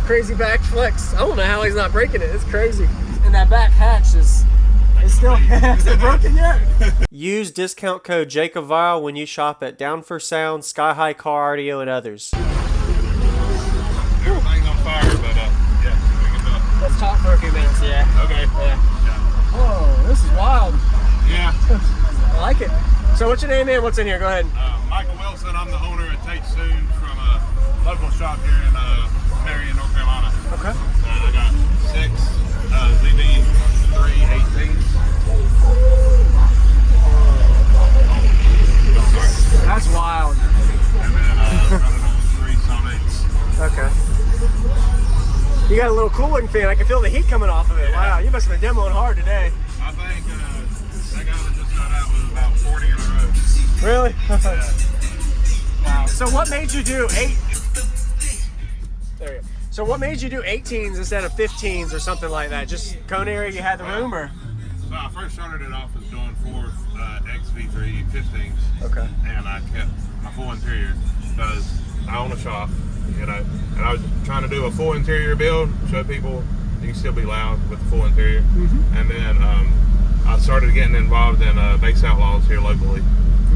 crazy back flex. I don't know how he's not breaking it. It's crazy. And that back hatch is still hasn't broken yet. Use discount code JacobViral when you shop at Down for Sound, SkyHigh Car Audio, and others. Everything's on fire, but yeah, we can do it. Let's talk for a few minutes, yeah. Okay. Yeah. Whoa, this is wild. Yeah. I like it. So what's your name, man? What's in here? Go ahead. Michael Wilson. I'm the owner at Tate Soon from a local shop here in Marion, North Carolina. Okay. I got 6 ZB318s. That's wild. And then running on 3 Sonics. Okay. You got a little cooling fan. I can feel the heat coming off of it. Yeah. Wow, you must have been demoing hard today. I think that guy that just got out was about 40 in a row. Really? Yeah. Wow. So what made you do 8? There you go. So what made you do 18s instead of 15s or something like that? Just cone area, you had the room, or? So I first started it off as doing 4 XV3 15s. Okay. And I kept my full interior because I own a shop, you know, and I was trying to do a full interior build, show people you can still be loud with the full interior. And then I started getting involved in Bass Outlaws here locally.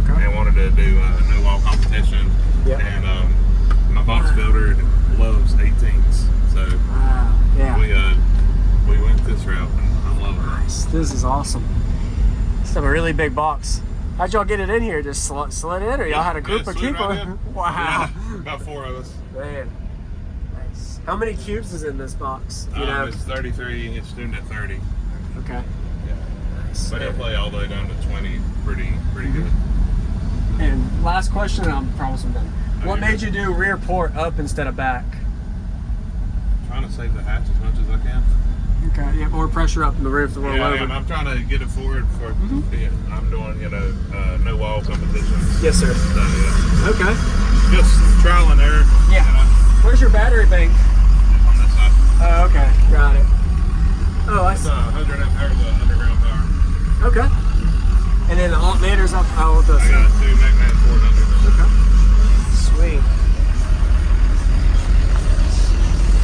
Okay. And wanted to do a no wall competition. Yeah. And my box builder loves 18s, so yeah. we went this route, and I love it. Nice. This is awesome. It's a really big box. How'd y'all get it in here? Just slid in, or y'all had a group of people? Right in. Wow. Yeah, about 4 of us. Man. Nice. How many cubes is in this box? You know? It's 33. It's tuned at 30. Okay. Yeah. Nice. But it'll play all the way down to 20. Pretty good. And last question, and I promise I'm done. What you're made good. you do rear port up instead of back? Trying to save the hatch as much as I can. Okay, yeah, more pressure up in the rear if the roll over. And I'm trying to get it forward for. I'm doing, no wall competitions. Yes, sir. So, yeah. Okay. Just trial and error. Yeah. Where's your battery bank? On this side. Oh, okay. Got it. Oh, I It's see. 100 amp hours of underground power. Okay. And then the alternator's up. Oh, with I those. got 2 McMahon 400s. Okay. Sweet.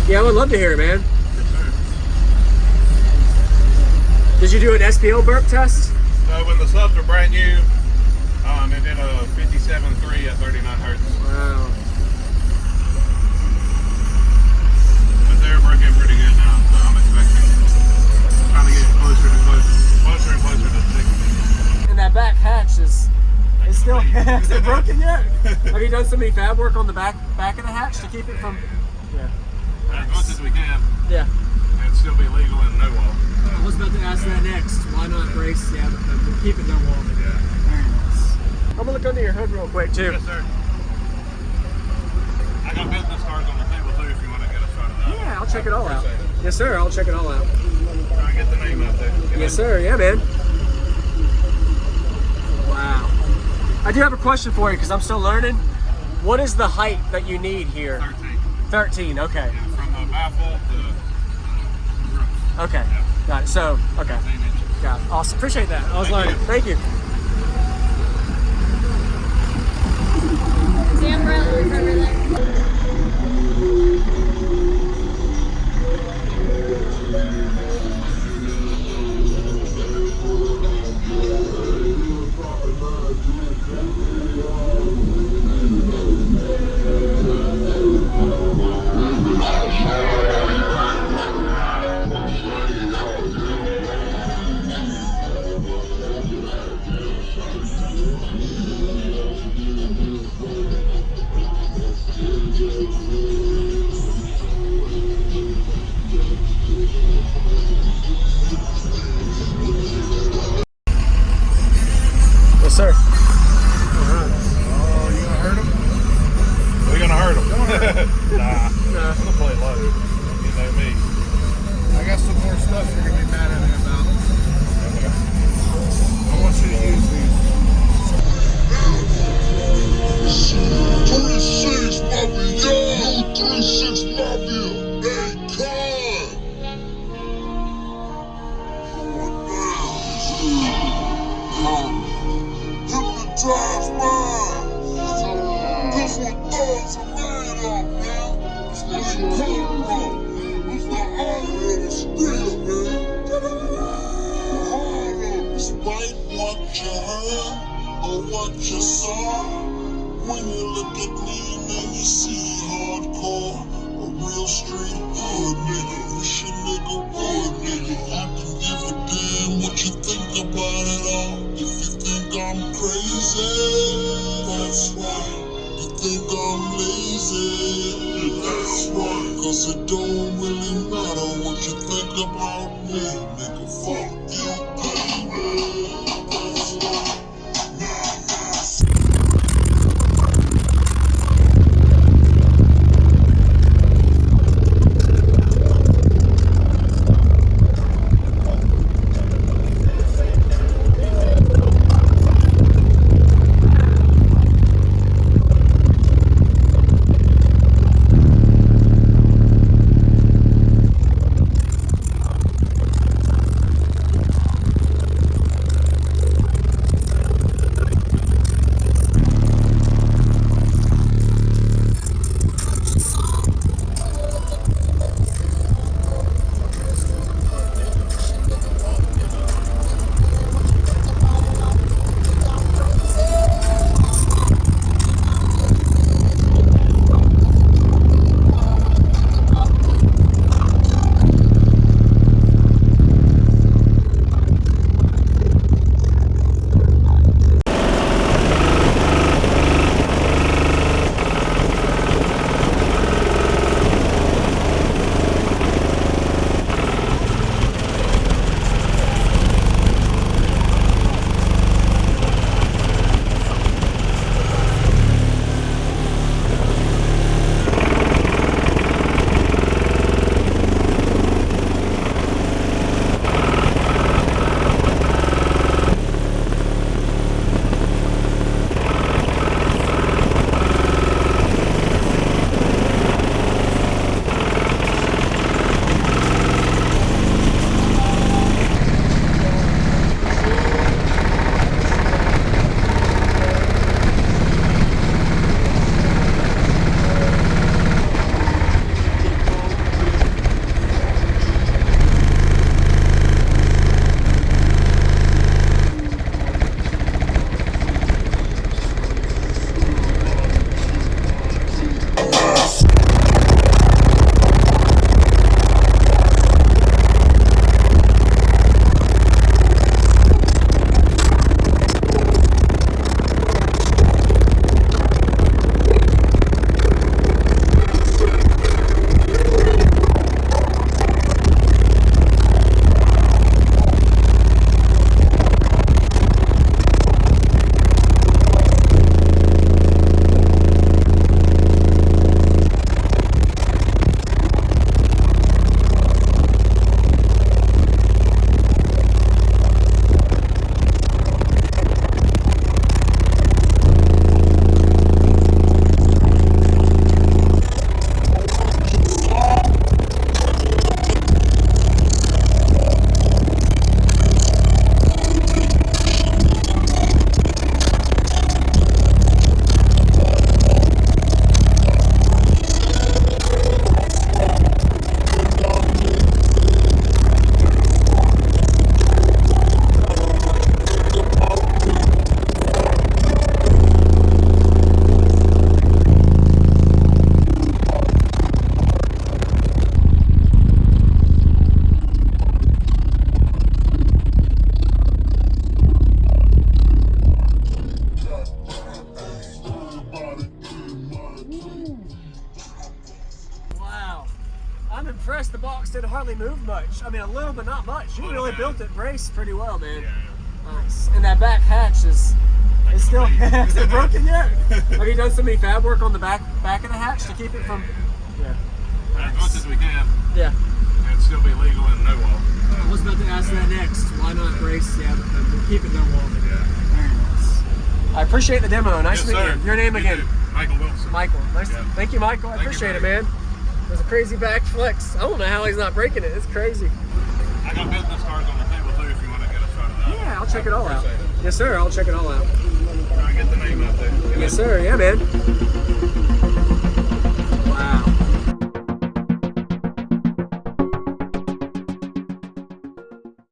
Yeah, I would love to hear it, man. Yes, sir. Did you do an SPL burp test? So when the subs are brand new, it did a 57.3 at 39 hertz. Wow. But they're working pretty good now, so I'm expecting, trying to get closer and closer to 60. And that back hatch is still hasn't broken yet. Have you done some any fab work on the back of the hatch to keep it from? Yeah. As much as we can, Yeah. and still be legal in no wall. I was about to ask that next. Why not brace? Yeah, but keep it no wall. Yeah. Very nice. I'm gonna look under your hood real quick too. Yes, sir. I got business cards on the table too if you want to get a shot of that. Yeah, I'll check it all out. Appreciate it. Yes, sir. I'll check it all out. Try and get the name out there. Yes, sir. Yeah, man. Wow. I do have a question for you because I'm still learning. What is the height that you need here? 13. 13. Okay. Yeah, from the baffle to the roof. Okay. Yeah. Got it. So, okay. 13 inches. Got it. Awesome. Appreciate that. I was learning. Thank you. The umbrella is over there. what you saw. When you look at me and then you see hardcore, a real straight hood nigga. Wish a nigga would, nigga. I don't give a damn what you think about it all. If you think I'm crazy, that's right. You think I'm lazy, that's right. Cause it don't really matter what you think about me, nigga. Fuck you, baby. That's right. impressed. The box didn't hardly move much. I mean, a little, but not much. You really built it braced pretty well, man. Yeah. Nice. And that back hatch is still is it broken yet? Have you done some fab work on the back of the hatch to keep it from? Yeah. As much as we can. Yeah. And still be legal in no wall. I was about to ask that next. Why not brace? Yeah, but we'll keep it no wall. Yeah. Very nice. I appreciate the demo. Nice to meet you. Your name again? Michael Wilson. Michael. Nice. Yeah. Thank you, Michael. I appreciate it, man. It was a crazy back flex. I don't know how he's not breaking it. It's crazy. I got business cards on the table too if you want to get a shot of that. Yeah, I'll check it all out. Yes, sir. I'll check it all out. Try and get the name out there. Yes, sir. Yeah, man.